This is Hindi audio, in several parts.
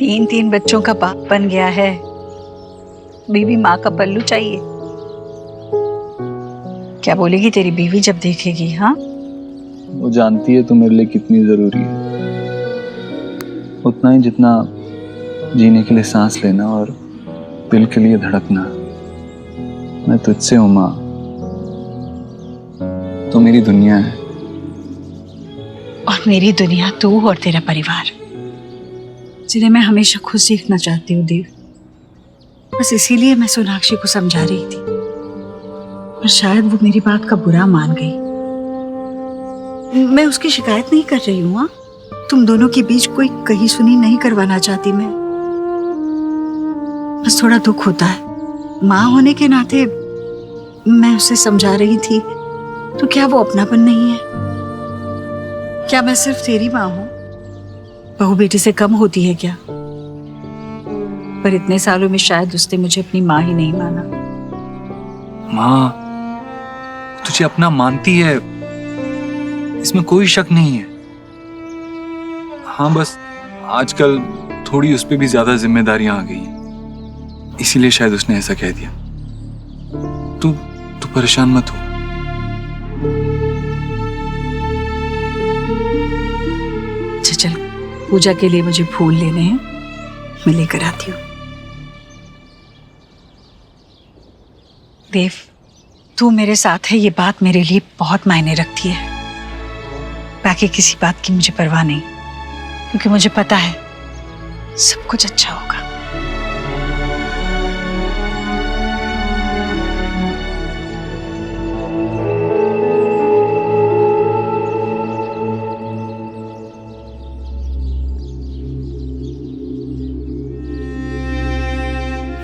तीन तीन बच्चों का बाप बन गया है, बीवी माँ का पल्लू चाहिए। क्या बोलेगी तेरी बीवी जब देखेगी? हाँ, वो जानती है तू मेरे लिए कितनी जरूरी है, उतना ही जितना जीने के लिए सांस लेना और दिल के लिए धड़कना। मैं तुझसे हूं माँ, तो मेरी दुनिया है। और मेरी दुनिया तू और तेरा परिवार, जिन्हें मैं हमेशा खुद सीखना चाहती हूँ देव। बस इसीलिए मैं सोनाक्षी को समझा रही थी, और शायद वो मेरी बात का बुरा मान गई। मैं उसकी शिकायत नहीं कर रही हूँ। हाँ, तुम दोनों के बीच कोई कही सुनी नहीं करवाना चाहती मैं। बस थोड़ा दुख होता है, माँ होने के नाते मैं उसे समझा रही थी, तो क्या वो अपनापन नहीं है? क्या मैं सिर्फ तेरी माँ हूं? बहू बेटी से कम होती है क्या? पर इतने सालों में शायद उसने मुझे अपनी माँ ही नहीं माना। माँ तुझे अपना मानती है, इसमें कोई शक नहीं है। हाँ, बस आजकल थोड़ी उस पे भी ज्यादा जिम्मेदारियां आ गई हैं, इसीलिए शायद उसने ऐसा कह दिया। तू तू परेशान मत हो। अच्छा चल, पूजा के लिए मुझे फूल लेने हैं, मैं लेकर आती हूँ। देव, तू मेरे साथ है, ये बात मेरे लिए बहुत मायने रखती है। बाकी किसी बात की मुझे परवाह नहीं, क्योंकि मुझे पता है सब कुछ अच्छा होगा।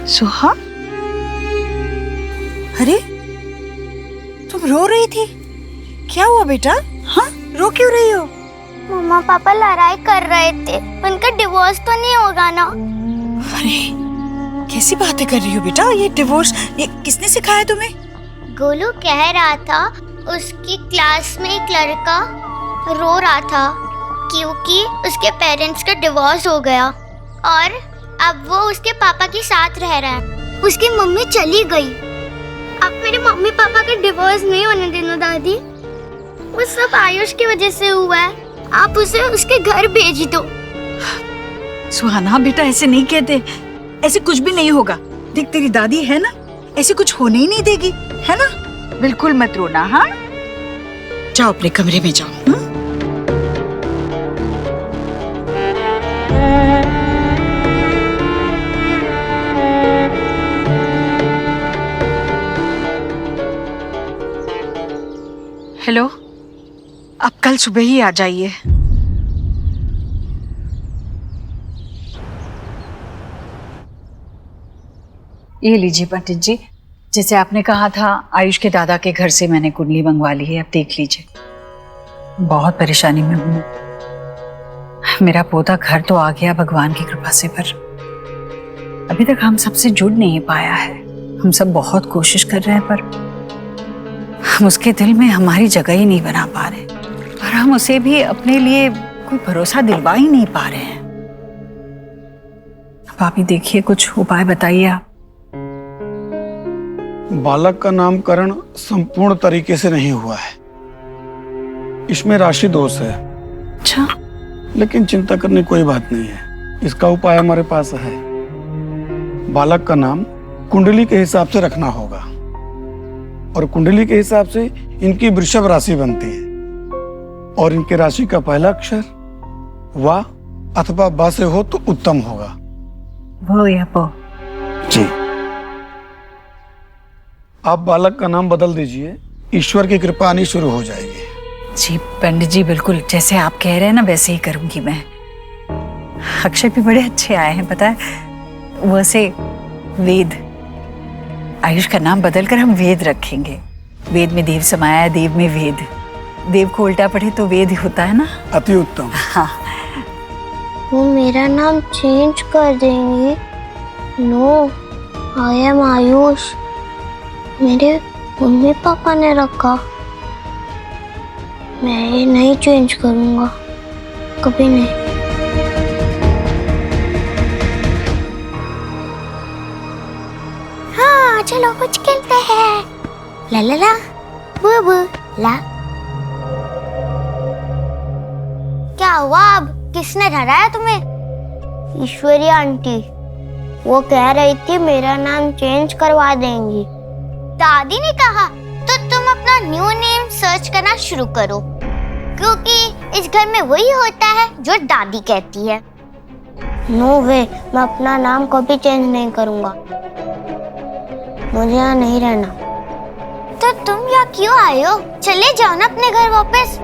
सुहा, अरे तुम रो रही थी, क्या हुआ बेटा? हाँ, रो क्यों रही हो? मम्मा पापा लड़ाई कर रहे थे, उनका डिवोर्स तो नहीं होगा ना? अरे कैसी बातें कर रही हो बेटा? ये डिवोर्स ये किसने सिखाया तुम्हें? गोलू कह रहा था उसकी क्लास में एक लड़का रो रहा था क्योंकि उसके पेरेंट्स का डिवोर्स हो गया और अब वो उसके पापा के साथ रह रहा है। उसकी मम्मी चली गई। अब मेरे मम्मी पापा का डिवोर्स नहीं होने देना दादी। वो सब आयुष की वजह से हुआ है। आप उसे उसके घर भेज दो। सुहाना बेटा, ऐसे नहीं कहते, ऐसे कुछ भी नहीं होगा। देख तेरी दादी है ना, ऐसे कुछ होने ही नहीं देगी, है ना? बिल्कुल मत रोना। हाँ, जाओ अपने कमरे में जाओ। हेलो, अब कल सुबह ही आ जाइए। ये लीजिए पंडित जी, जैसे आपने कहा था, आयुष के दादा के घर से मैंने कुंडली मंगवा ली है, अब देख लीजिए। बहुत परेशानी में हूँ। मेरा पोता घर तो आ गया भगवान की कृपा से, पर अभी तक हम सबसे जुड़ नहीं पाया है। हम सब बहुत कोशिश कर रहे हैं, पर हम उसके दिल में हमारी जगह ही नहीं बना पा रहे, और हम उसे भी अपने लिए कोई भरोसा दिलवा ही नहीं पा रहे हैं। अब आप ही देखिए, कुछ उपाय बताइए आप। बालक का नामकरण संपूर्ण तरीके से नहीं हुआ है, इसमें राशि दोष है। अच्छा, लेकिन चिंता करने कोई बात नहीं है, इसका उपाय हमारे पास है। बालक का नाम कुंडली के हिसाब से रखना होगा, और कुंडली के हिसाब से इनकी वृषभ राशि बनती है, और इनके राशि का पहला अक्षर वा अथवा बा से हो तो उत्तम होगा। वो या पो। जी, आप बालक का नाम बदल दीजिए, ईश्वर की कृपा आनी शुरू हो जाएगी। जी पंडित जी, बिल्कुल जैसे आप कह रहे हैं ना, वैसे ही करूंगी मैं। अक्षर भी बड़े अच्छे आए हैं, पता है। वैसे वेद, आयुष का नाम बदलकर हम वेद रखेंगे। वेद में देव समाया है, देव में वेद। देव को उल्टा पढ़े तो वेद होता है ना। अति उत्तम। हाँ, वो मेरा नाम चेंज कर देंगे। No, I am Ayush. मेरे मम्मी पापा ने रखा, मैं ये नहीं चेंज करूंगा, कभी नहीं। चलो कुछ खेलते हैं। ला ला ला बू बू ला। क्या हुआ अब? किसने डराया तुम्हें? ईश्वरी आंटी, वो कह रही थी मेरा नाम चेंज करवा देंगी। दादी ने कहा तो तुम अपना न्यू नेम सर्च करना शुरू करो, क्योंकि इस घर में वही होता है जो दादी कहती है। नो वे, मैं अपना नाम कभी चेंज नहीं करूंगा। मुझे यहाँ नहीं रहना। तो तुम यहाँ क्यों आए हो? चले जाओ ना अपने घर वापस।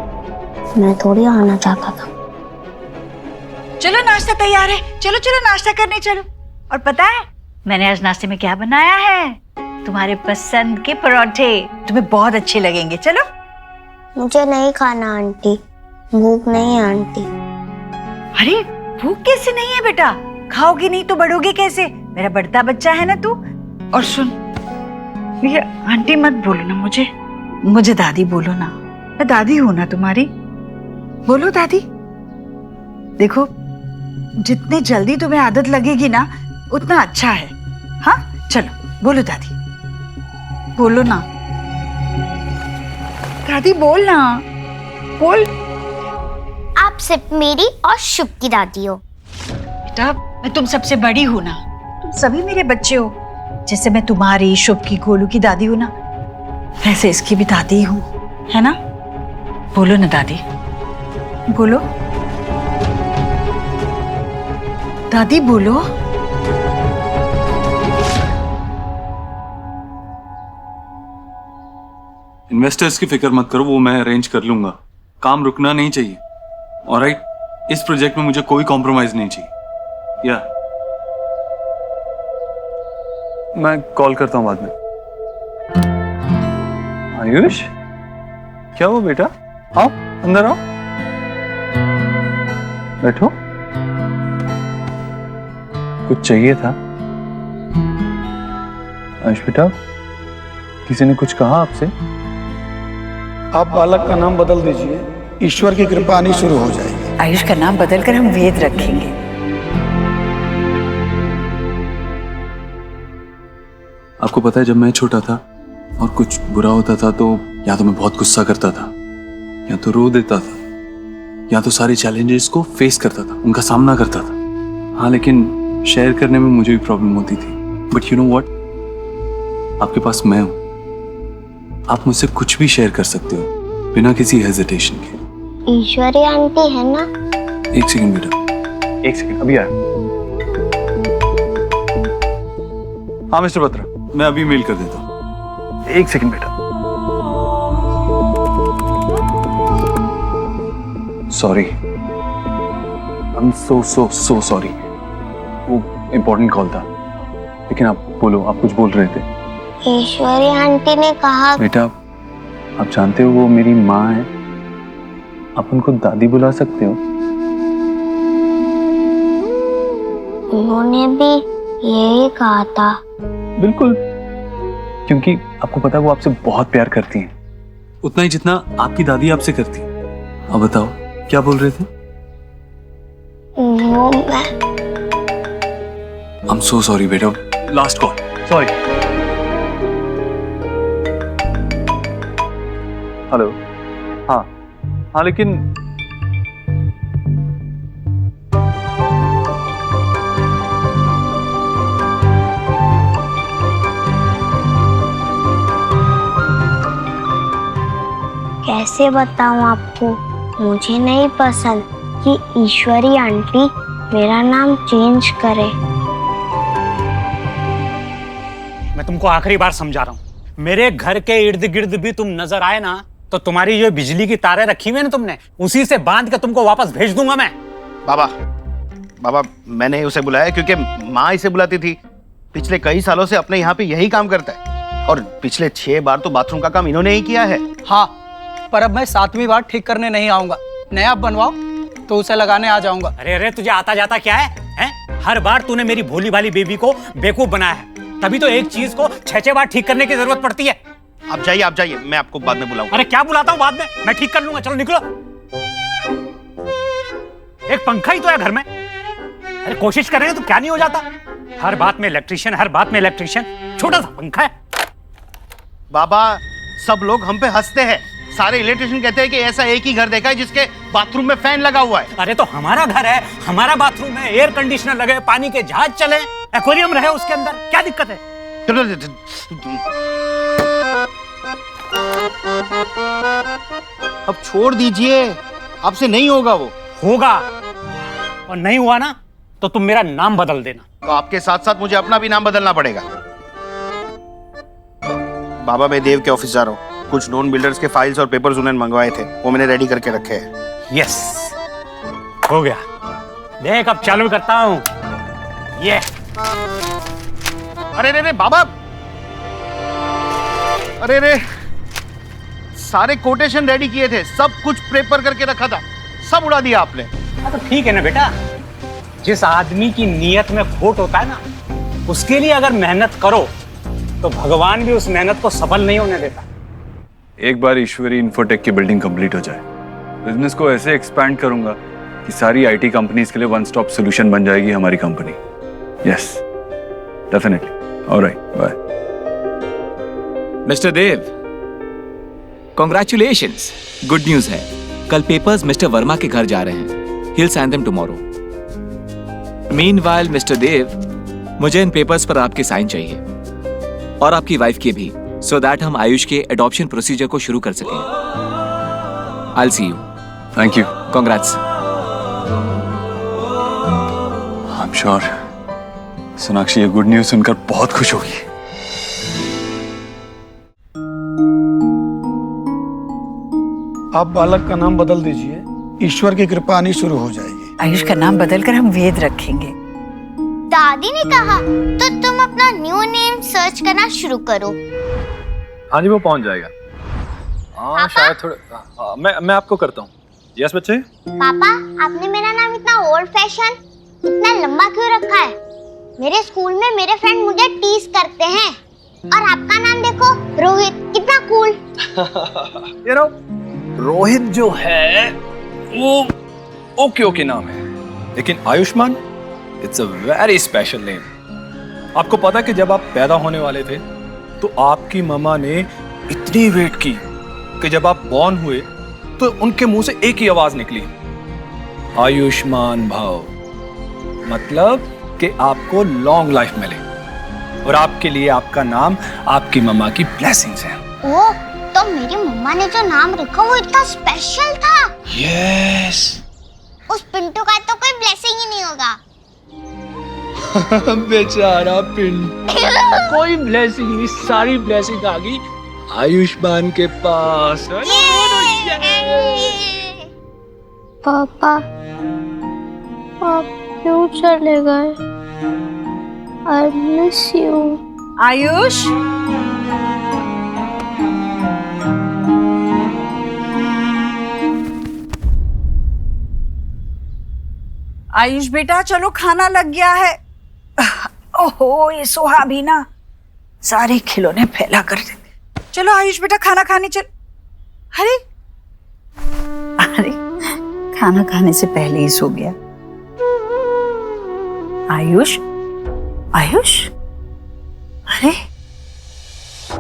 मैं थोड़ी आना चाहता था। चलो नाश्ता तैयार है, चलो चलो नाश्ता करने चलो। और पता है मैंने आज नाश्ते में क्या बनाया है? तुम्हारे पसंद के परोठे, तुम्हें बहुत अच्छे लगेंगे। चलो। मुझे नहीं खाना आंटी, भूख नहीं है आंटी। अरे भूख कैसे नहीं है बेटा? खाओगी नहीं तो बढ़ोगे कैसे? मेरा बढ़ता बच्चा है ना तू। और सुन, ये आंटी मत बोलो ना मुझे, मुझे दादी बोलो ना। मैं दादी हूं ना तुम्हारी। बोलो दादी। देखो, जितने जल्दी तुम्हें आदत लगेगी ना उतना अच्छा है। हाँ चलो बोलो दादी, बोलो ना दादी, बोल ना, बोल। आप सिर्फ मेरी और शुभ की दादी हो। बेटा मैं तुम सबसे बड़ी हूं ना, तुम सभी मेरे बच्चे हो। जैसे मैं तुम्हारी, शुभ की, गोलू की दादी हूं ना, वैसे इसकी भी दादी हूं, है ना? बोलो ना दादी, बोलो दादी, बोलो। इन्वेस्टर्स की फिक्र मत करो, वो मैं अरेंज कर लूंगा। काम रुकना नहीं चाहिए। ऑलराइट, इस प्रोजेक्ट में मुझे कोई कॉम्प्रोमाइज नहीं चाहिए। या मैं कॉल करता हूं बाद में। आयुष, क्या हुआ बेटा? आओ अंदर आओ, बैठो। कुछ चाहिए था? आयुष बेटा, किसी ने कुछ कहा आपसे? आप बालक का नाम बदल दीजिए, ईश्वर की कृपा आनी शुरू हो जाएगी। आयुष का नाम बदलकर हम वेद रखेंगे। आपको पता है, जब मैं छोटा था और कुछ बुरा होता था तो या तो मैं बहुत गुस्सा करता था, या तो रो देता था, या तो सारे चैलेंजेस को फेस करता था, उनका सामना करता था। हाँ, लेकिन शेयर करने में मुझे भी प्रॉब्लम होती थी। बट यू नो व्हाट, आपके पास मैं हूं। आप मुझसे कुछ भी शेयर कर सकते हो बिना किसी हेजिटेशन के। ईश्वरी आंटी है ना? एक सेकंड बेटा, एक सेकंड, अभी आया। हाँ मिस्टर बत्रा, मैं अभी मेल कर देता हूँ। एक सेकंड बेटा। Sorry, I am so sorry. वो इम्पोर्टेंट कॉल था। लेकिन आप बोलो, आप कुछ बोल रहे थे। ईश्वरी आंटी ने कहा। बेटा, आप जानते हो वो मेरी माँ है, आप उनको दादी बुला सकते हो। उन्होंने भी यही कहा था। बिल्कुल, क्योंकि आपको पता है वो आपसे बहुत प्यार करती हैं, उतना ही जितना आपकी दादी आपसे करती। अब बताओ क्या बोल रहे थे? वो मैं। I'm so sorry बेटा, लास्ट कॉल, सॉरी। हेलो, हाँ हाँ, लेकिन कैसे बताऊं आपको, मुझे नहीं पसंद कि ईश्वरी आंटी मेरा नाम चेंज करे। मैं तुमको आखिरी बार समझा रहा हूँ, मेरे घर के इर्द गिर्द भी तुम नजर आए ना तो तुम्हारी जो बिजली की तारें रखी हुई है ना तुमने, उसी से बांध के तुमको वापस भेज दूंगा मैं। बाबा, मैंने उसे बुलाया क्योंकि माँ इसे बुलाती थी। पिछले कई सालों से अपने यहाँ पे यही काम करता है, और पिछले 6 बार तो बाथरूम का काम इन्होंने ही किया है। हाँ, पर अब मैं 7वीं बार ठीक करने नहीं आऊंगा। नया बनवाओ तो उसे लगाने आ जाऊंगा। अरे तुझे आता जाता क्या है? हर बार तूने मेरी भोली भाली बेबी को बेवकूफ बनाया है, तभी तो एक चीज को 6 बार ठीक करने की जरूरत पड़ती है। आप जाइए, मैं आपको बाद में बुलाऊंगा। अरे क्या बुलाता हूँ बाद में, मैं ठीक कर लूंगा। चलो निकलो। एक पंखा ही तो है घर में। अरे कोशिश करेंगे तो क्या नहीं हो जाता। हर बात में इलेक्ट्रिशियन, हर बात में इलेक्ट्रिशियन। छोटा सा पंखा है, बाबा सब लोग हम पे हंसते हैं, सारे इलेक्ट्रिशियन कहते हैं कि ऐसा एक ही घर देखा है जिसके बाथरूम में फैन लगा हुआ है। अरे तो हमारा घर है, हमारा बाथरूम है, एयर कंडीशनर लगे, पानी के जहाज चले, एक्वेरियम रहे उसके अंदर, क्या दिक्कत है? अब छोड़ दीजिए, आपसे नहीं होगा वो। होगा, और नहीं हुआ ना तो तुम मेरा नाम बदल देना। तो आपके साथ साथ मुझे अपना भी नाम बदलना पड़ेगा। बाबा मैं देव के ऑफिस जा रहा हूँ, कुछ नॉन बिल्डर्स के फाइल्स और पेपर्स उन्होंने मंगवाए थे, वो मैंने रेडी करके रखे हैं। यस, हो गया। देख अब चालू करता हूँ। ये अरे रे बाबा, अरे रे, सारे कोटेशन रेडी किए थे, सब कुछ प्रेपर करके रखा था, सब उड़ा दिया आपने। तो ठीक है ना बेटा, जिस आदमी की नीयत में खोट होता है ना, उसके लिए अगर मेहनत करो तो भगवान भी उस मेहनत को सफल नहीं होने देता। एक बार ईश्वरी इन्फोटेक की बिल्डिंग कंप्लीट हो जाए, बिजनेस को ऐसे एक्सपैंड करूंगा कि सारी आईटी कंपनीज के लिए वन स्टॉप सॉल्यूशन बन जाएगी हमारी company. Yes, definitely. Alright, bye. Mister Dev, congratulations, good news है। कल पेपर्स मिस्टर वर्मा के घर जा रहे हैं। He'll sign them tomorrow. Meanwhile, mister Dev, मुझे इन पेपर्स पर आपके साइन चाहिए और आपकी वाइफ के भी, so that हम आयुष के एडॉप्शन प्रोसीजर को शुरू कर सकें। I'll see you. Thank you. Congrats. I'm sure Sonakshi ये गुड न्यूज सुनकर बहुत खुश होगी। आप बालक का नाम बदल दीजिए, ईश्वर की कृपा आनी शुरू हो जाएगी। आयुष का नाम बदलकर हम वेद रखेंगे। दादी ने कहा तो तुम अपना न्यू नेम सर्च करना शुरू करो। हाँ जी, वो पहुंच जाएगा। हाँ शायद थोड़े, मैं आपको करता हूँ। यस बच्चे। पापा, आपने मेरा नाम इतना ओल्ड फैशन, इतना लंबा क्यों रखा है? मेरे स्कूल में मेरे फ्रेंड मुझे टीज करते हैं, और आपका नाम देखो, रोहित, कितना कूल। You know, रोहित जो है वो ओके नाम है, लेकिन Ayushman it's a very special name. आपको पता है कि जब आप पैदा होने वाले थे तो आपकी मम्मा ने इतनी वेट की कि जब आप बॉर्न हुए तो उनके मुंह से एक ही आवाज निकली, आयुष्मान भव, मतलब कि आपको लॉन्ग लाइफ मिले। और आपके लिए आपका नाम आपकी मम्मा की ब्लेसिंग्स है। ओह, तो मेरी मम्मा ने जो नाम रखा वो इतना स्पेशल था। यस। उस पिंटू का तो कोई ब्लेसिंग ही नहीं होगा। बेचारा पिंटू, कोई ब्लेसिंग नहीं, सारी ब्लेसिंग आ गई आयुष्मान के पास। पापा, आप क्यों चले गए? I miss you. Ayush, Ayush बेटा चलो, खाना लग गया है। ओहो, ये सोहा भी ना सारे खिलौने फैला कर देते। चलो आयुष बेटा, खाना खाने चल। अरे अरे, खाना खाने से पहले ही सो गया। आयुष, आयुष, अरे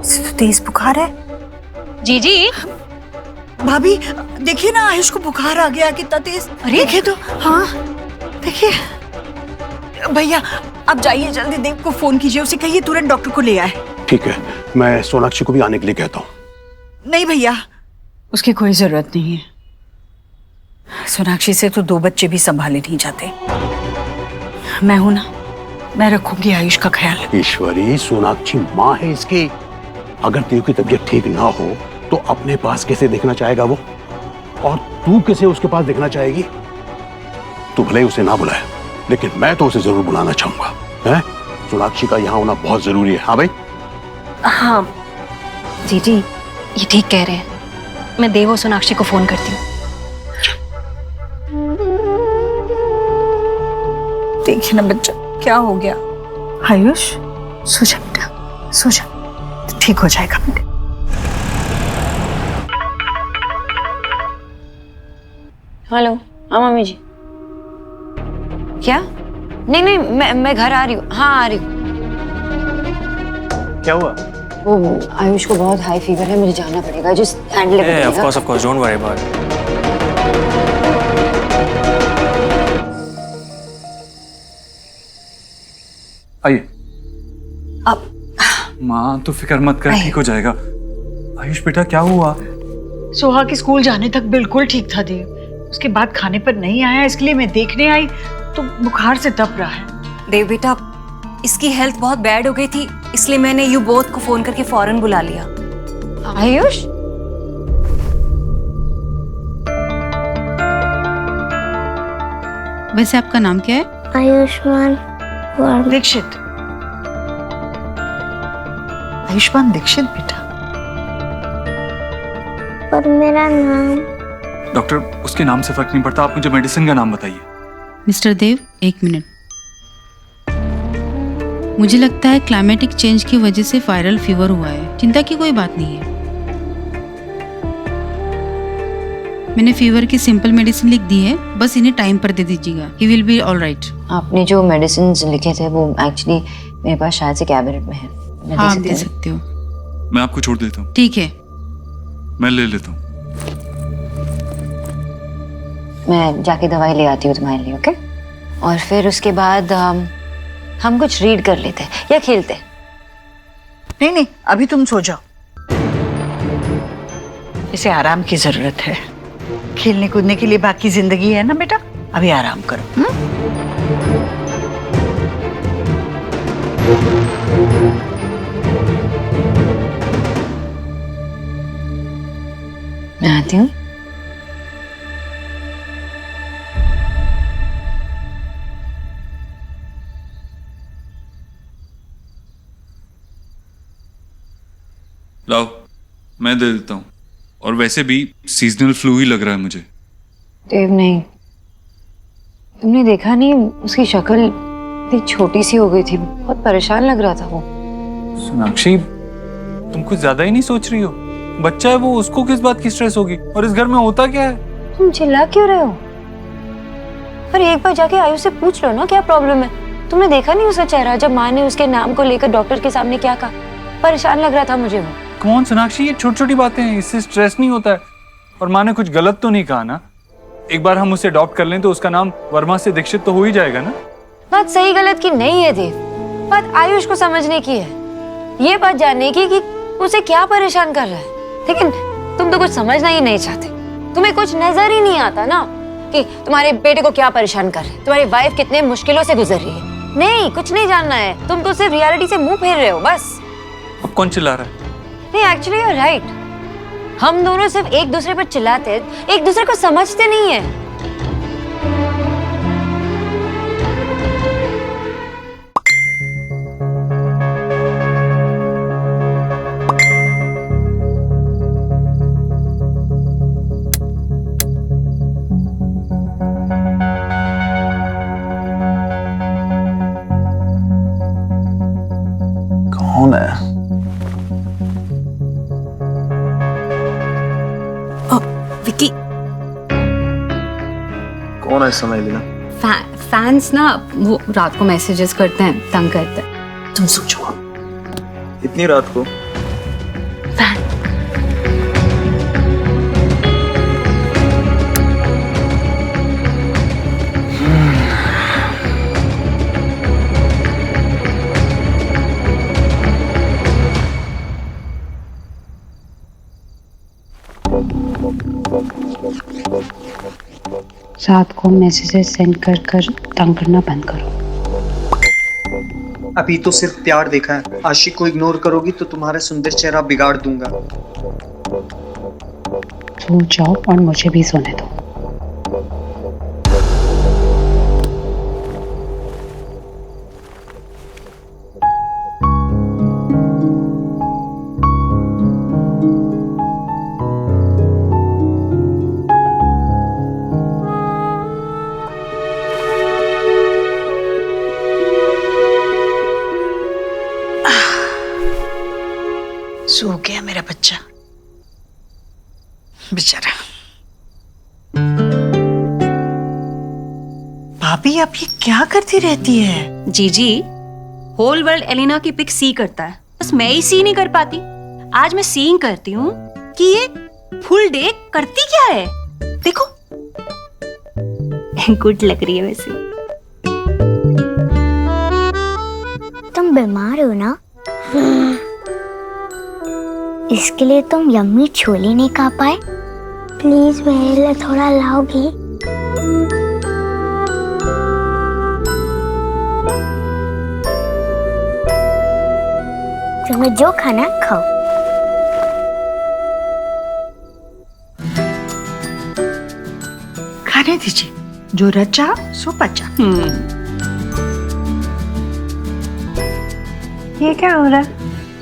इसे तो तेज बुखार है। जी भाभी देखिए ना, आयुष को बुखार आ गया, कितना तेज। अरे देखिए तो, हाँ देखिए। भैया आप जाइए, जल्दी देव को फोन कीजिए, उसे कहिए तुरंत डॉक्टर को ले आए। ठीक है, मैं सोनाक्षी को भी आने के लिए कहता हूँ। नहीं भैया, उसकी कोई जरूरत नहीं है। सोनाक्षी से तो 2 बच्चे भी संभाले नहीं जाते। मैं हूं ना, मैं रखूंगी आयुष का ख्याल। ईश्वरी, सोनाक्षी माँ है इसकी। अगर देव की तबीयत ठीक ना हो तो अपने पास कैसे देखना चाहेगा वो, और तू कैसे उसके पास देखना चाहेगी? तू भले ही उसे ना बुलाए, लेकिन मैं तो उसे जरूर बुलाना चाहूंगा। हैं? सोनाक्षी का यहाँ होना बहुत जरूरी है। हाँ भाई? हाँ जी, ये ठीक कह रहे हैं। मैं देव और सोनाक्षी को फोन करती हूँ। देखिए ना बच्चा, क्या हो गया? आयुष सो जा बेटा, सो जा, ठीक हो जाएगा बेटा। हेलो, हाँ मम्मी जी। क्या? नहीं मैं घर आ रही हूँ। हाँ आ रही हूँ। क्या हुआ? वो आयुष को बहुत हाई फीवर है, मुझे जाना पड़ेगा। Just handle it. Of course don't worry about it. आइए। अब माँ तो फिक्र मत कर, ठीक हो जाएगा। आयुष बेटा क्या हुआ? सोहा के स्कूल जाने तक बिल्कुल ठीक था देव, उसके बाद खाने पर नहीं आया, इसलिए मैं देखने आई तो बुखार से तप रहा है। देव बेटा, इसकी हेल्थ बहुत बैड हो गई थी, इसलिए मैंने यू बोथ को फोन करके फौरन बुला लिया। आयुष, वैसे आपका नाम क्या है? आयुष्मान दीक्षित। आयुष्मान दीक्षित बेटा। पर मेरा नाम। डॉक्टर, उसके नाम से फर्क नहीं पड़ता, आप मुझे मेडिसिन का नाम बताइए। मिस्टर देव, 1 मिनट। मुझे लगता है क्लाइमेटिक चेंज की वजह से वायरल फीवर हुआ है, चिंता की कोई बात नहीं है। मैंने फीवर की सिंपल मेडिसिन लिख दी है, बस इन्हें टाइम पर दे दीजिएगा। He will be all right. आपने जो मेडिसिन लिखे थे वो एक्चुअली मेरे पास शायद से कैबिनेट में है। हाँ, आप दे सकते हो। मैं आपको छोड़ देता हूँ। ठीक है, मैं ले लेता हूँ। मैं जाके दवाई ले आती हूँ तुम्हारे लिए, ओके? और फिर उसके बाद हम कुछ रीड कर लेते हैं या खेलते। नहीं नहीं, अभी तुम सो जाओ, इसे आराम की जरूरत है। खेलने कूदने के लिए बाकी जिंदगी है ना बेटा, अभी आराम करो। मैं आती हूँ। लाओ, मैं दे देता हूँ। और वैसे भी सीजनल फ्लू ही लग रहा है मुझे। देव नहीं, तुमने देखा नहीं उसकी शक्ल इतनी छोटी सी हो गई थी, बहुत परेशान लग रहा था वो। सोनाक्षी, तुम कुछ ज्यादा ही नहीं सोच रही हो? बच्चा है वो, उसको किस बात की स्ट्रेस होगी? और इस घर में होता क्या है? तुम चिल्ला क्यों रहे हो? पर एक बार जाके आयुष से पूछ लो ना क्या प्रॉब्लम है। तुमने देखा नहीं उसका चेहरा जब माँ ने उसके नाम को लेकर डॉक्टर के सामने क्या कहा? परेशान लग रहा था मुझे वो। कौन सोनाक्षी, ये छोटी छोटी बातें हैं, इससे स्ट्रेस नहीं होता है। और माँ ने कुछ गलत तो नहीं कहा ना? एक बार हम उसे अडॉप्ट कर लें तो उसका नाम वर्मा से दीक्षित तो हो ही जाएगा ना? बात सही गलत की नहीं है देव, बात आयुष को समझने की है। ये बात जानने की कि उसे क्या परेशान कर रहा है। लेकिन तुम तो कुछ समझना ही नहीं चाहते। तुम्हें कुछ नजर ही नहीं आता ना कि तुम्हारे बेटे को क्या परेशान कर रहे, तुम्हारी वाइफ कितने मुश्किलों से गुजर रही है। नहीं, कुछ नहीं जानना है, तुम तो सिर्फ रियलिटी से मुंह फेर रहे हो बस। अब कौन चिल्ला रहा है? नहीं, एक्चुअली यू आर राइट। हम दोनों सिर्फ एक दूसरे पर चिल्लाते, एक दूसरे को समझते नहीं है। कौन है? विकी, कौन है समय लेना? फैंस ना वो रात को मैसेजेस करते हैं, तंग करते हैं। तुम सोचो इतनी रात को? रात को मैसेजेस सेंड कर कर तंग करना बंद करो। अभी तो सिर्फ प्यार देखा है, आशिक को इग्नोर करोगी तो तुम्हारा सुंदर चेहरा बिगाड़ दूंगा। सो जाओ और मुझे भी सोने दो। सो गया मेरा बच्चा बेचारा। भाभी, आप ये क्या करती रहती है? जीजी, होल वर्ल्ड एलिना की पिक सी करता है, बस मैं ही सी नहीं कर पाती। आज मैं सीइंग करती हूँ कि ये फुल डे करती क्या है। देखो गुड लग रही है वैसे। तुम बीमार हो ना, इसके लिए तुम यम्मी छोले नहीं खा पाए। प्लीज मेरे लिए थोड़ा लाओगी? तुम्हें जो खाना खाओ। खाने दीजिए, जो रचा सो पचा। ये क्या हो रहा है?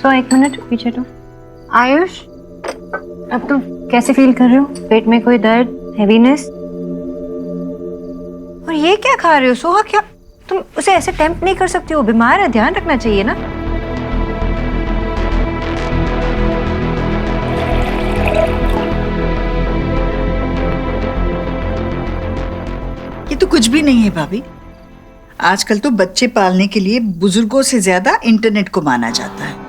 तो 1 मिनट पीछे तो। आयुष, अब तुम कैसे फील कर रहे हो? पेट में कोई दर्द, हैवीनेस? और ये क्या खा रहे हो? सोहा, क्या तुम उसे ऐसे टेम्प्ट नहीं कर सकती हो? बीमार है, ध्यान रखना चाहिए ना। ये तो कुछ भी नहीं है भाभी। आजकल तो बच्चे पालने के लिए बुजुर्गों से ज्यादा इंटरनेट को माना जाता है।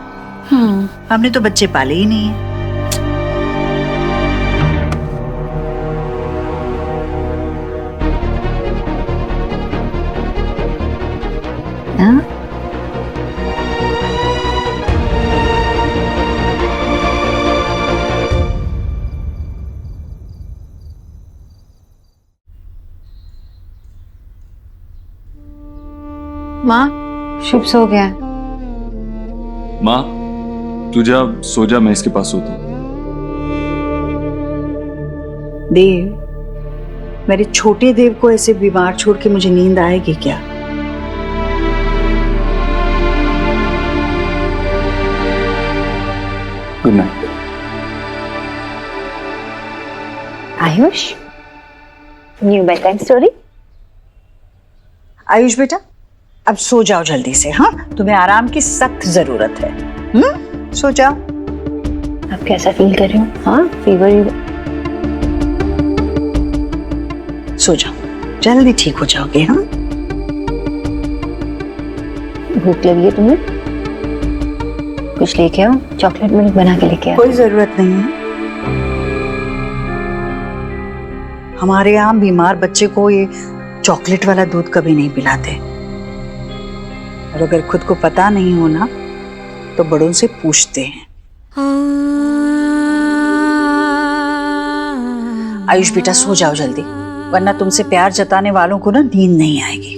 हमने तो बच्चे पाले ही नहीं है। हाँ? माँ, शिव सो गया। माँ तू जा, सो जा, मैं इसके पास सोता हूँ। देव, मेरे छोटे देव को ऐसे बीमार छोड़ के मुझे नींद आएगी क्या? Good night. Ayush, new bad time story. Ayush बेटा, अब सो जाओ जल्दी से। हाँ, तुम्हें आराम की सख्त जरूरत है। सो जाओ। अब कैसा फील कर रही हो? हाँ, फीवर? सो जाओ, जल्दी ठीक हो जाओगे। हाँ, भूख लगी है तुम्हें? कुछ लेके आओ, चॉकलेट मिल्क बना के लेके आओ। कोई जरूरत नहीं है। हमारे यहाँ बीमार बच्चे को ये चॉकलेट वाला दूध कभी नहीं पिलाते। और अगर खुद को पता नहीं हो ना, तो बड़ों से पूछते हैं। आयुष बेटा, सो जाओ जल्दी, वरना तुमसे प्यार जताने वालों को ना नींद नहीं आएगी।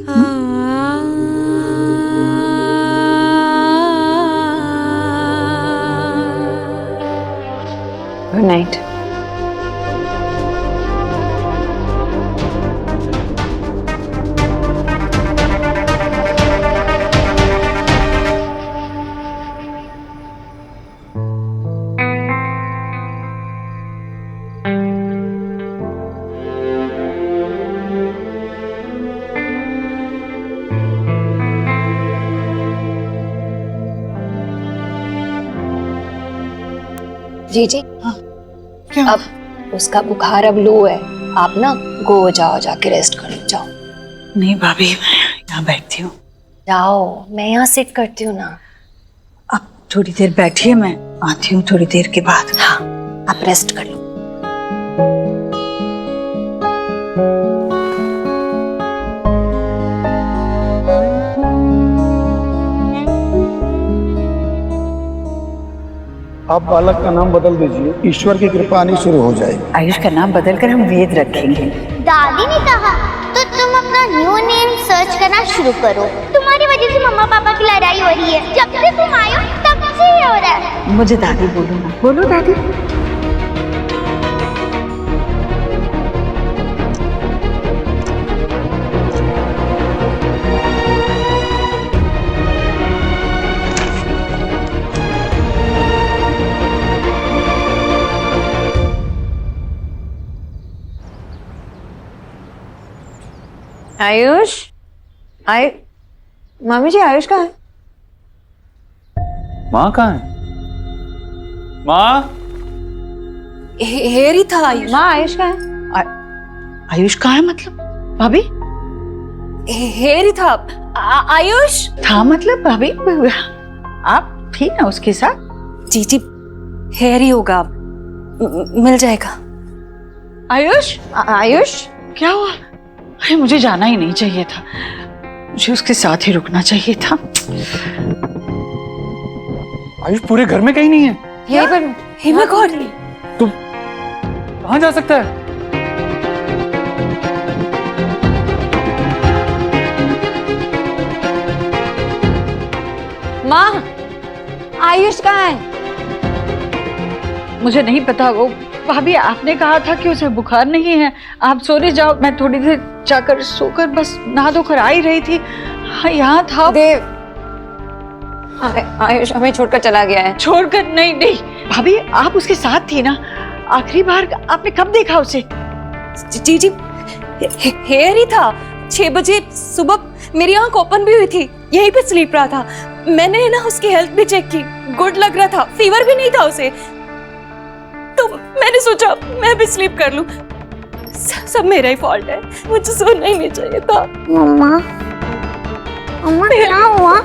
Good night. जी जी, हाँ, क्या? अब उसका बुखार अब लो है, आप ना गो जाओ, जाके रेस्ट कर लो, जाओ। नहीं भाभी, मैं यहाँ बैठती हूँ। जाओ, मैं यहाँ सिट करती हूँ ना। अब थोड़ी देर बैठिए, मैं आती हूँ थोड़ी देर के बाद। हाँ, आप रेस्ट कर लो। आप बालक का नाम बदल दीजिए, ईश्वर की कृपा आनी शुरू हो जाएगी। आयुष का नाम बदलकर हम वेद रखेंगे। दादी ने कहा तो तुम अपना न्यू नेम सर्च करना शुरू करो। तुम्हारी वजह से मम्मा पापा की लड़ाई हो रही है। जब से तुम आए हो तब से ये हो रहा है। मुझे दादी बोलो ना। बोलो दादी। आयुष, मामी जी, आयुष कहाँ है? माँ कहाँ है? माँ? हेर ही था आयुष। माँ, आयुष कहाँ है? आयुष कहाँ है मतलब? भाभी? हेर ही था। आयुष था मतलब? भाभी आप थी ना उसके साथ। जी जी, हेयर ही होगा, मिल जाएगा। आयुष, आयुष क्या हुआ? अरे मुझे जाना ही नहीं चाहिए था, मुझे उसके साथ ही रुकना चाहिए था। आयुष पूरे घर में कहीं नहीं है। यहीं पर हेमा गॉड, तुम कहाँ जा सकता है? माँ, आयुष कहाँ है? मुझे नहीं पता। वो भाभी, आपने कहा था कि उसे बुखार नहीं है, आप सोने जाओ। मैं थोड़ी देर जाकर सोकर बस नहा धोकर आ ही रही थी। हाँ, यहाँ था। देव, आयुष हमें छोड़कर चला गया है। छोड़कर? नहीं नहीं भाभी, आप उसके साथ थी ना। आखिरी बार आपने कब देखा उसे? जी जी, हेयर ही था। 6 बजे सुबह मेरी आंख ओपन भी हुई थी, यहीं पे स्लीप रहा था। मैंने ना उसकी हेल्थ भी चेक की, गुड लग रहा था, फीवर भी नहीं था उसे। तो मैंने सोचा मैं भी स्लीप कर लूं। सब मेरा ही फॉल्ट है, मुझे सोना ही नहीं चाहिए था। मम्मा, मम्मा क्या हुआ?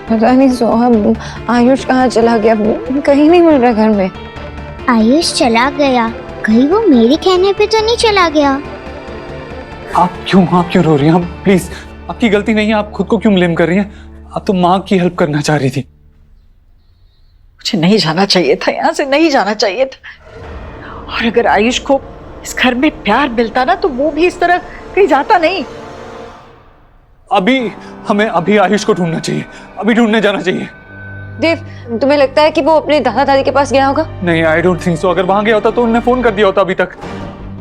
पता नहीं सोहम, आयुष कहाँ चला गया? कहीं नहीं मिल रहा घर में। आयुष चला गया, कहीं वो मेरे कहने पे तो नहीं चला गया? आप क्यों रो रही हैं? प्लीज, आपकी गलती नहीं है, आप खुद को क्यों ब्लेम कर रही हैं? आप तो माँ की हेल्प करना चाह रही थी। मुझे नहीं जाना चाहिए था, यहाँ से नहीं जाना चाहिए था। और अगर आयुष को इस घर में प्यार मिलता ना, तो वो भी इस तरह कहीं जाता नहीं। हमें अभी आयुष को ढूंढना चाहिए, अभी ढूंढने जाना चाहिए। देव, तुम्हें लगता है कि वो अपने दादा दादी के पास गया होगा? नहीं, आई डोंट थिंक सो। अगर वहां गया होता तो उन्होंने फोन कर दिया होता अभी तक।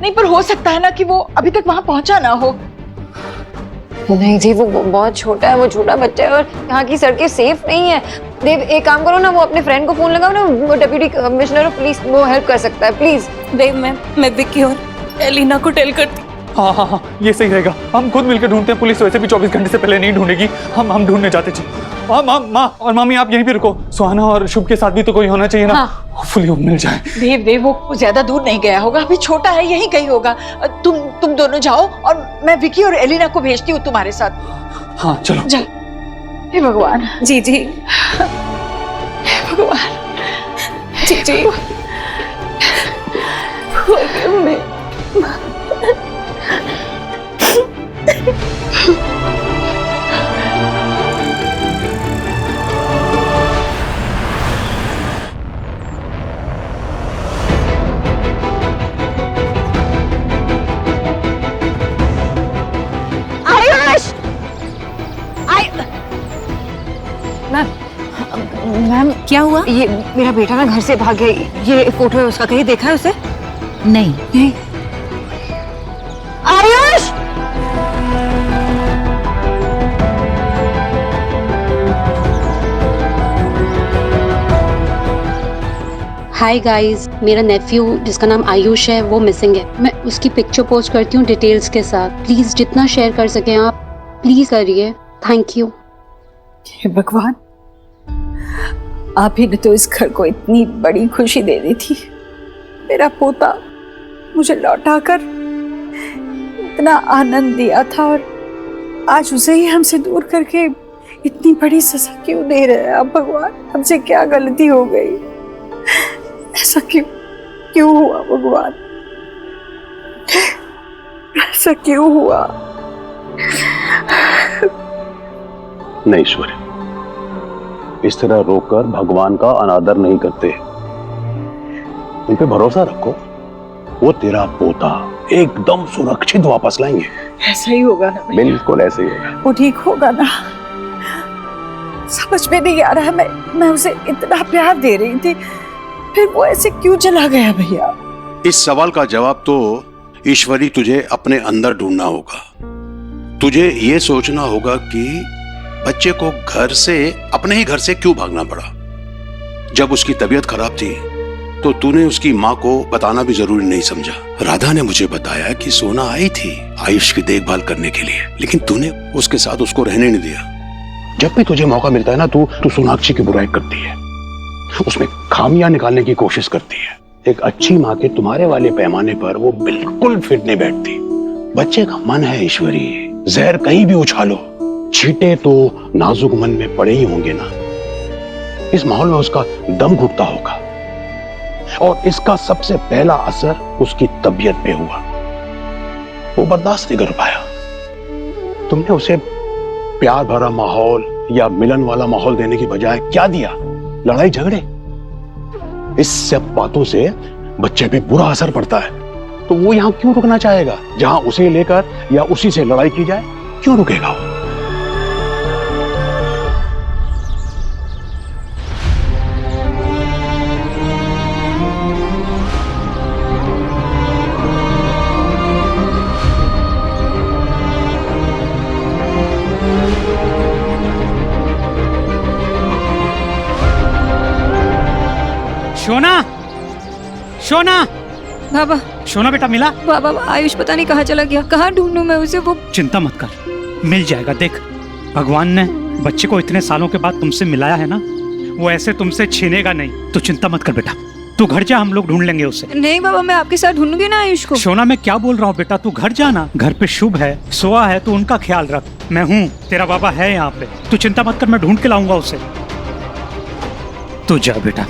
नहीं, पर हो सकता है ना कि वो अभी तक वहां पहुंचा ना हो। नहीं जी, वो बहुत छोटा है, वो छोटा बच्चा है और यहाँ की सड़कें सेफ नहीं है। देव, एक काम करो ना, वो अपने फ्रेंड को फोन लगाओ ना, वो डिप्टी कमिश्नर ऑफ पुलिस, वो हेल्प कर सकता है। प्लीज देव, मैं विक्की और एलिना को टेल करती। हाँ, ये सही रहेगा। हम खुद मिलकर ढूंढते हैं, पुलिस वैसे भी 24 घंटे से पहले नहीं ढूंढेगी। हम ढूंढने जाते जी। माँ और मामी, आप यहीं पे रुको। सुहाना और शुभ के साथ भी तो कोई होना चाहिए ना। होपफुली वो मिल जाए। देव, वो ज्यादा दूर नहीं गया होगा, अभी छोटा है, यहीं कहीं होगा। तुम दोनों जाओ और मैं विकी और एलिना को भेजती हूँ तुम्हारे साथ। हाँ चलो। जा। हे भगवान। जी जी, भगवान। जी जी, forgive me. मैम, क्या हुआ? ये मेरा बेटा ना घर से भाग गया। ये फोटो है उसका, कहीं देखा है उसे? नहीं। आयुष! हाय गाइस, मेरा नेफ्यू जिसका नाम आयुष है वो मिसिंग है। मैं उसकी पिक्चर पोस्ट करती हूँ डिटेल्स के साथ। प्लीज जितना शेयर कर सकें आप प्लीज करिए, थैंक यू। हे भगवान, आप ही ने तो इस घर को इतनी बड़ी खुशी दे दी थी। मेरा पोता मुझे लौटाकर इतना आनंद दिया था और आज उसे ही हमसे दूर करके इतनी बड़ी सजा क्यों दे रहे हैं आप भगवान? हमसे क्या गलती हो गई? ऐसा क्यों हुआ भगवान? ऐसा क्यों हुआ? नहीं ईश्वर, इस तरह रोककर भगवान का अनादर नहीं करते। उन पे भरोसा रखो, वो तेरा पोता एकदम सुरक्षित वापस लाएंगे। ऐसा ही होगा ना? बिल्कुल ऐसे ही होगा। वो ठीक होगा ना? समझ में नहीं आ रहा है। मैं उसे इतना प्यार दे रही थी, फिर वो ऐसे क्यों चला गया भैया? इस सवाल का जवाब तो ईश्वरी तुझे अपने अंदर ढूंढना होगा। तुझे ये सोचना होगा कि बच्चे को घर से, अपने ही घर से क्यों भागना पड़ा। जब उसकी तबीयत खराब थी तो तूने उसकी माँ को बताना भी जरूरी नहीं समझा। राधा ने मुझे बताया कि सोना आई थी आयुष की देखभाल करने के लिए, लेकिन तूने उसके साथ उसको रहने नहीं दिया। जब भी तुझे मौका मिलता है ना, तू सोनाक्षी की बुराई करती है, उसमें खामियां निकालने की कोशिश करती है। एक अच्छी माँ के तुम्हारे वाले पैमाने पर वो बिल्कुल फिट नहीं बैठती। बच्चे का मन है ईश्वरी, जहर कहीं भी उछालो, छींटे तो नाजुक मन में पड़े ही होंगे ना। इस माहौल में उसका दम घुटता होगा और इसका सबसे पहला असर उसकी तबीयत पे हुआ। वो बर्दाश्त नहीं कर पाया। तुमने उसे प्यार भरा माहौल या मिलन वाला माहौल देने की बजाय क्या दिया? लड़ाई झगड़े। इस सब बातों से बच्चे पे बुरा असर पड़ता है। तो वो यहां क्यों रुकना चाहेगा? जहां उसे लेकर या उसी से लड़ाई की जाए, क्यों रुकेगा वो? शोना, शोना, बाबा, शोना बेटा मिला? बाबा आयुष पता नहीं कहाँ चला गया। कहाँ ढूंढूं मैं उसे? वो चिंता मत कर, मिल जाएगा। देख, भगवान ने बच्चे को इतने सालों के बाद तुमसे मिलाया है ना, वो ऐसे तुमसे छीनेगा नहीं। तो चिंता मत कर बेटा, तू घर जा, हम लोग ढूंढ लेंगे उसे। नहीं बाबा, मैं आपके साथ ढूंढूंगी ना आयुष को। शोना, मैं क्या बोल रहा हूँ बेटा, तू घर जाना। घर पे शुभ है, सोआ है, तू उनका ख्याल रख। मैं हूँ, तेरा बाबा है यहाँ पे। तू चिंता मत कर, मैं ढूंढ के लाऊंगा उसे। तू जा बेटा।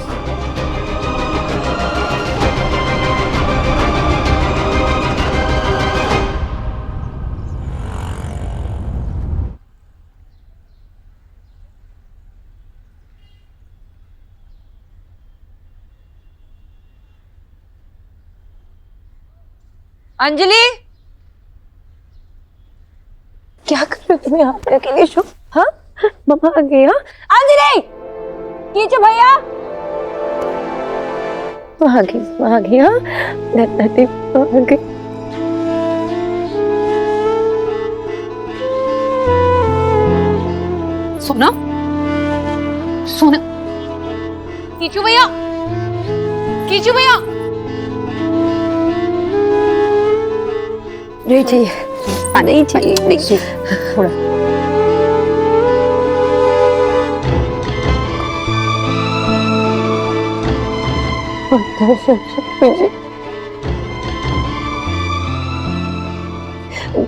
अंजलि, क्या कर रहे हो तुम यहाँ पे अकेले? शो, हाँ मम्मा आ गई। हाँ अंजलि, कीचू भैया आ गई। हाँ नदी आ गई। सोना, सोना, कीचू भैया, कीचू भैया। नहीं चाहिए, नहीं चाहिए, नहीं चाहिए। थोड़ा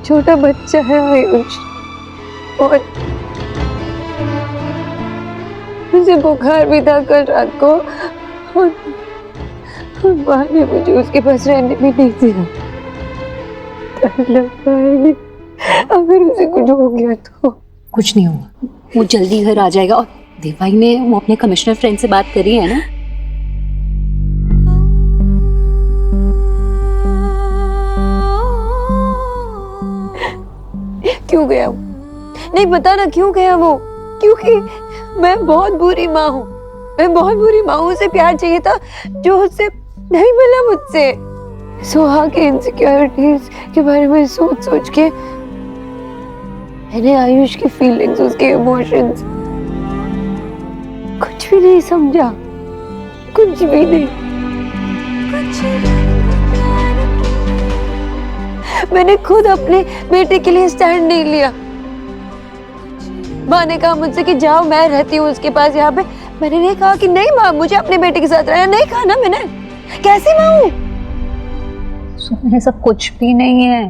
छोटा बच्चा है आयुष, और मुझे बुखार भी था कल रात को, और माँ ने मुझे उसके पास रहने भी नहीं दिया। डर लगता है अगर उसे कुछ हो गया तो। कुछ नहीं होगा, वो जल्दी घर आ जाएगा। और देवाई ने वो अपने कमिश्नर फ्रेंड से बात करी है ना? क्यों गया वो? नहीं पता ना क्यों गया वो। क्योंकि मैं बहुत बुरी माँ हूँ। मैं बहुत बुरी माँ हूँ। उसे प्यार चाहिए था जो उससे नहीं मिला मुझसे। सोहा के इनसिक्योरिटीज के बारे में सोच सोच के मैंने आयुष की फीलिंग्स, उसके इमोशंस कुछ भी नहीं समझा, कुछ भी नहीं। मैंने खुद अपने बेटे के लिए स्टैंड नहीं लिया। माँ ने कहा मुझसे कि जाओ, मैं रहती हूँ उसके पास यहाँ पे। मैंने नहीं कहा कि नहीं माँ, मुझे अपने बेटे के साथ रहना। नहीं कहा ना मैंने। कैसी माँ हूँ? सुन, सब कुछ भी नहीं है।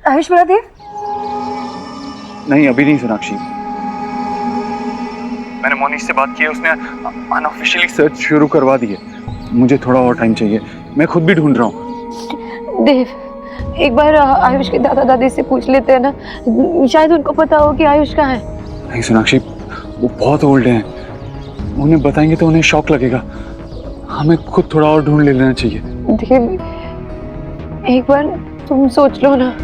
आयुष बरादेव? नहीं, अभी नहीं सोनाक्षी। मैंने मोनिश से बात की है, उसने अनऑफिशियली सर्च शुरू करवा दी है। मुझे थोड़ा और टाइम चाहिए, मैं खुद भी ढूंढ रहा हूँ। देव, एक बार आयुष के दादा दादी से पूछ लेते हैं ना, शायद उनको पता हो कि आयुष कहाँ है। नहीं सोनाक्षी, वो बहुत ओल्ड हैं, उन्हें बताएंगे तो उन्हें शॉक लगेगा। हमें खुद थोड़ा और ढूंढ लेना चाहिए। देव, एक बार तुम सोच लो ना,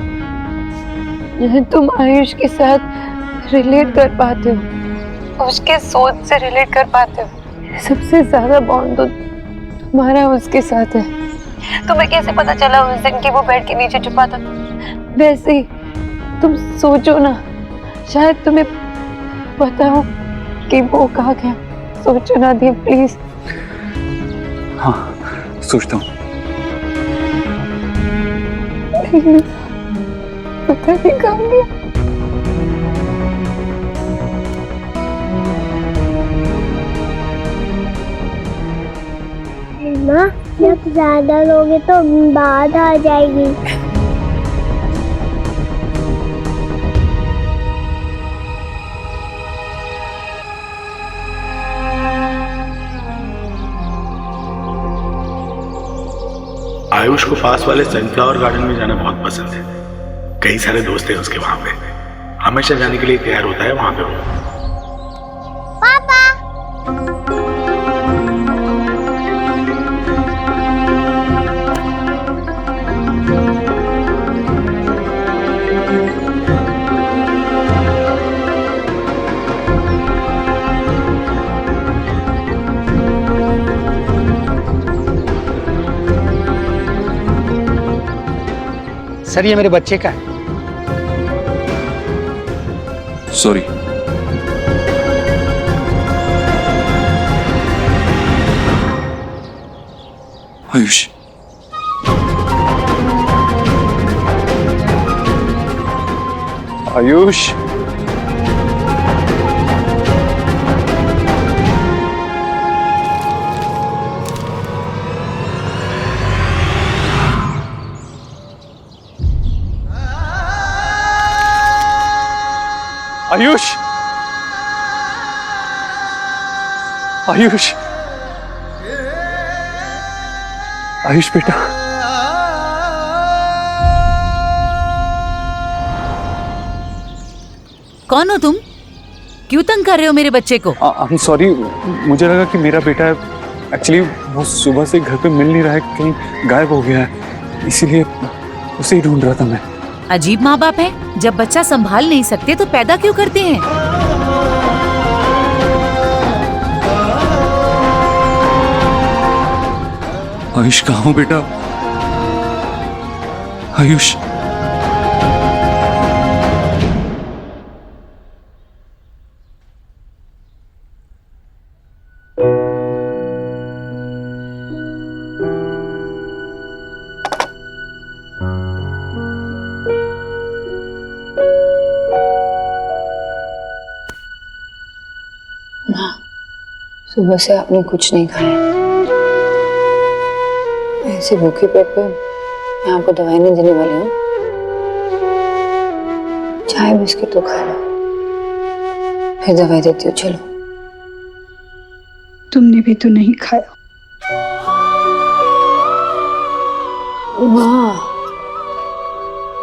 तुम आयुष के साथ रिलेट कर पाते हो, उसके सोच से रिलेट कर पाते हो। सबसे ज्यादा बॉन्ड तो तुम्हारा उसके साथ है। तुम्हें कैसे पता चला उस दिन कि वो बेड के नीचे छुपा था? वैसे ही तुम सोचो ना, शायद तुम्हें पता हो कि वो कहाँ गया। सोचो ना देव, प्लीज। हाँ, सोचता हूँ। पता नहीं कहाँ गया। माँ, जब ज्यादा लोगे तो बाढ़ आ जाएगी। आयुष को पास वाले सनफ्लावर गार्डन में जाना बहुत पसंद है। कई सारे दोस्त हैं उसके वहां पे, हमेशा जाने के लिए तैयार होता है वहां पे वो। पापा सर ये मेरे बच्चे का है। सॉरी। आयुष, आयुष, आयुष, आयुष, आयुष बेटा। कौन हो तुम? क्यों तंग कर रहे हो मेरे बच्चे को? सॉरी, मुझे लगा कि मेरा बेटा है। एक्चुअली वो सुबह से घर पे मिल नहीं रहा है, कहीं गायब हो गया है, इसीलिए उसे ही ढूंढ रहा था मैं। अजीब माँ बाप है, जब बच्चा संभाल नहीं सकते तो पैदा क्यों करते हैं? आयुष कहाँ हो बेटा? आयुष, सुबह से आपने कुछ नहीं खाया। ऐसे भूखे पेट पे मैं आपको दवाई नहीं देने वाली हूँ। चाय बिस्किट तो खा लो, फिर दवाई देती हूँ। चलो। तुमने भी तो नहीं खाया। माँ,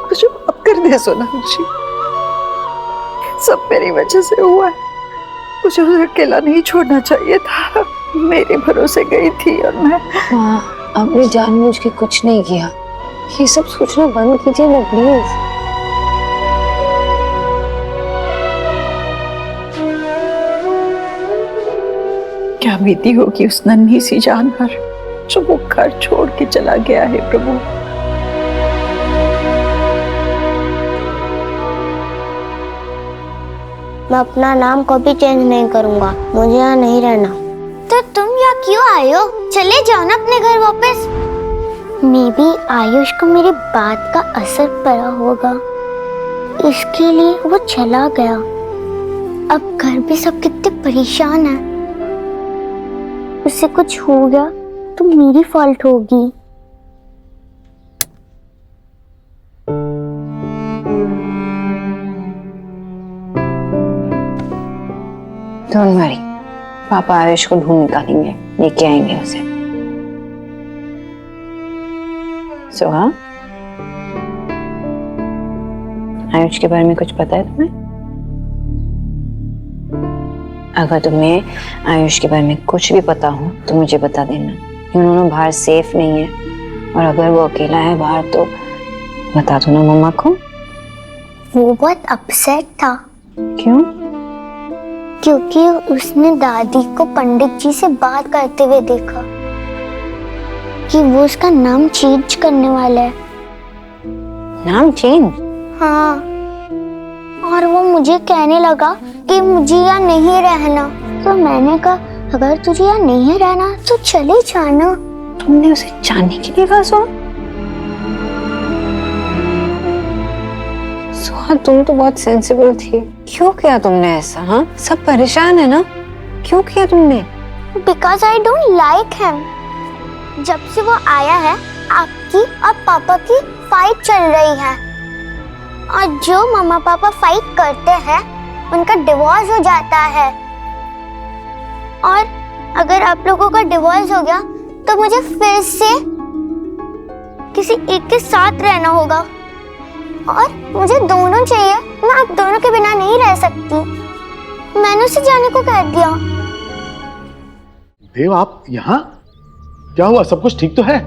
कुछ माफ कर दे सोनाक्षी, सब मेरी वजह से हुआ है। मुझे उसे अकेला नहीं छोड़ना चाहिए था। मेरे भरोसे गई थी और मैं। माँ, आपने जानबूझ के कुछ नहीं किया। ये सब सोचना बंद कीजिए ना प्लीज। क्या बीती होगी उस नन्ही सी जान पर जो वो घर छोड़ के चला गया है प्रभु। मैं अपना नाम कभी चेंज नहीं करूंगा, मुझे यहाँ नहीं रहना। तो तुम यहाँ क्यों आए हो? चले जाओ ना अपने घर वापस। मे बी आयुष को मेरी बात का असर पड़ा होगा, इसके लिए वो चला गया। अब घर भी सब कितने परेशान हैं। उसे कुछ हो गया तो मेरी फॉल्ट होगी। डोंट वरी, पापा आयुष को ढूंढ निकालेंगे, लेके आएंगे उसे। सोहा, आयुष के बारे में कुछ पता है तुम्हें? अगर तुम्हें आयुष के बारे में कुछ भी पता हो तो मुझे बता देना। उन्होंने बाहर सेफ नहीं है, और अगर वो अकेला है बाहर तो बता दो ना मम्मा को। वो बहुत अपसेट था। क्यों? क्योंकि उसने दादी को पंडित जी से बात करते हुए देखा कि वो उसका नाम चेंज करने वाला है। नाम चेंज? हाँ, और वो मुझे कहने लगा कि मुझे यहाँ नहीं रहना। तो मैंने कहा अगर तुझे यहाँ नहीं रहना तो चले जाना। तुमने उसे जाने के लिए कहा? सोहा, तुम तो बहुत सेंसिबल थी। क्यों किया तुमने ऐसा? हाँ, सब परेशान है ना, क्यों किया तुमने? Because I don't like him। जब से वो आया है आपकी और पापा की फाइट चल रही है, और जो मम्मा पापा फाइट करते हैं उनका डिवोर्स हो जाता है। और अगर आप लोगों का डिवोर्स हो गया तो मुझे फिर से किसी एक के साथ रहना होगा और मुझे दोनों चाहिए। मैं आप दोनों के बिना नहीं रह सकती। मैंने उसे जाने को कह दिया। देव, आप यहाँ? क्या हुआ? सब कुछ ठीक तो है?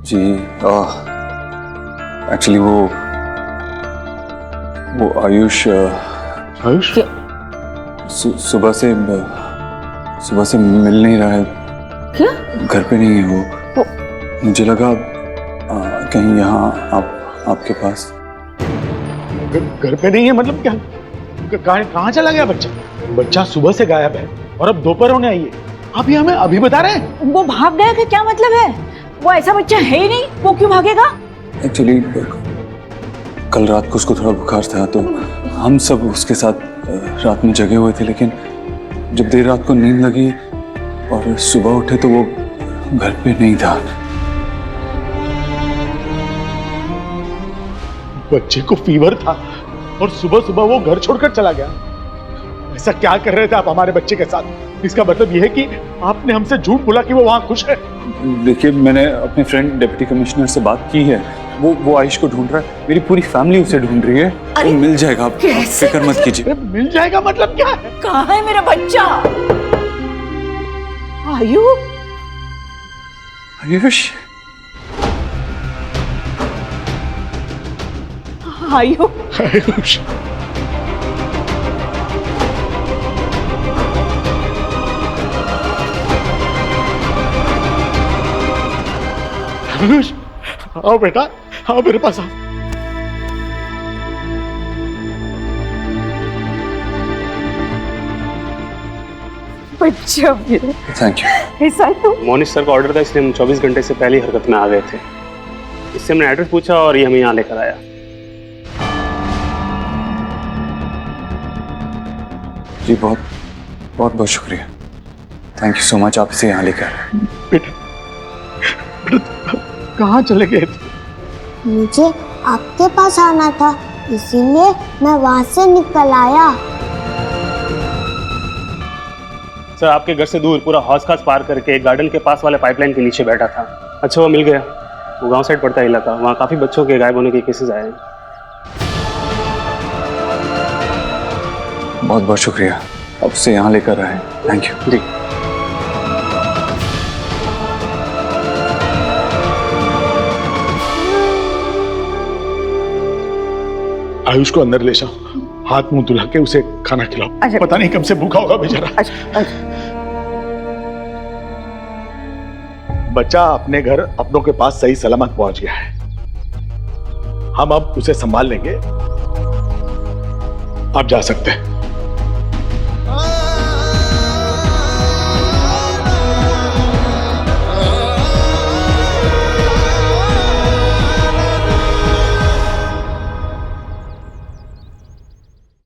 जी एक्चुअली वो आयुष सुबह से मिल नहीं रहा है। क्या? घर पे नहीं है वो। मुझे लगा कहीं यहाँ आपके पास। घर पे नहीं है मतलब क्या? कहाँ चला गया बच्चा? बच्चा सुबह से गायब है और अब दोपहर होने आई है। आप ये हमें अभी बता रहे हैं? वो भाग गया कि क्या मतलब है? वो ऐसा बच्चा है ही नहीं, वो क्यों भागेगा? एक्चुअली कल रात को उसको थोड़ा बुखार था तो हम सब उसके साथ रात में जगे हुए थे, लेकिन जब देर रात को नींद लगी और सुबह उठे तो वो घर पे नहीं था। बच्चे को फीवर था और सुबह सुबह वो घर छोड़कर चला गया। ऐसा क्या कर रहे थे आप हमारे बच्चे के साथ? इसका मतलब यह है कि आपने हमसे झूठ बोला कि वो वहां खुश है। देखिए, मैंने अपने फ्रेंड डिप्टी कमिश्नर से बात की है। वो आयुष को ढूंढ रहा है। मेरी पूरी फैमिली उसे ढूंढ रही है। वो मिल जाएगा, आप फिक्र मत कीजिए। मिल जाएगा मतलब क्या है? कहाँ है मेरा बच्चा? आयुष आयुष आयुष, आओ बेटा, आओ मेरे पास आओ। बच्चा मेरा। Thank you. ऐसा तो मोनिश सर का ऑर्डर था, इसलिए हम 24 घंटे से पहले हरकत में आ गए थे। इससे हमने एड्रेस पूछा और ये हमें यहाँ लेकर आया। जी बहुत बहुत शुक्रिया। थैंक यू सो मच, आप इसे यहाँ लेकर। बेटा कहाँ चले गए थे? मुझे आपके पास आना था, इसीलिए मैं वहां से निकल आया। सर आपके घर से दूर पूरा हौस खास पार करके गार्डन के पास वाले पाइपलाइन के नीचे बैठा था। अच्छा वो मिल गया। वो गांव साइड पड़ता है इलाका, वहाँ काफी बच्चों के गायब होने के केसेस आए हैं। बहुत बहुत शुक्रिया, अब से यहाँ लेकर आए। Thank you. जी आयुष को अंदर ले जाओ, हाथ मुंह धुला के उसे खाना खिलाओ। पता नहीं कब से भूखा होगा बेचारा। बच्चा अपने घर अपनों के पास सही सलामत पहुंच गया है। हम अब उसे संभाल लेंगे। आप जा सकते हैं।